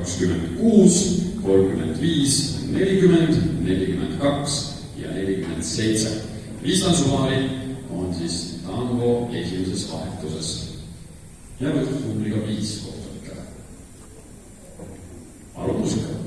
26, 35, 40, 42 ja 47. 5 tantsupaari on siis tango esimeses vahetuses ja võtnud numbriga 5 kohtunikele. Palun muusika.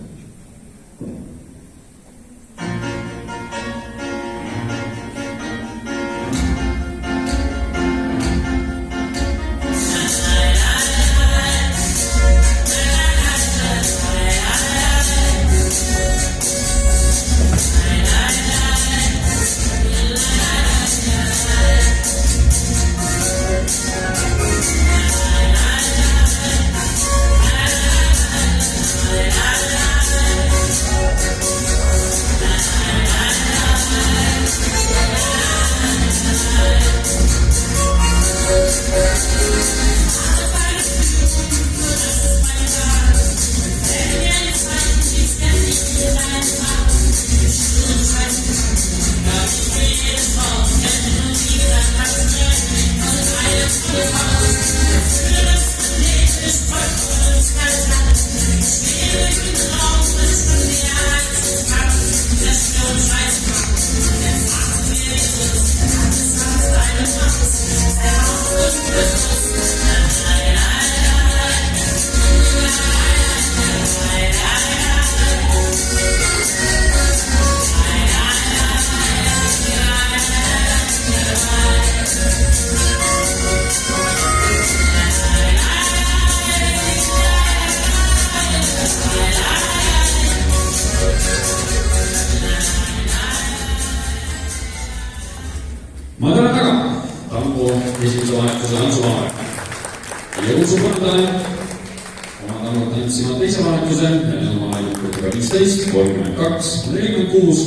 Ma tänan väga tango esimese vahetuse tantsupaare. Jõusu Põldae oma tangot tantsima teise vahetuse ja oma 15, 32, 46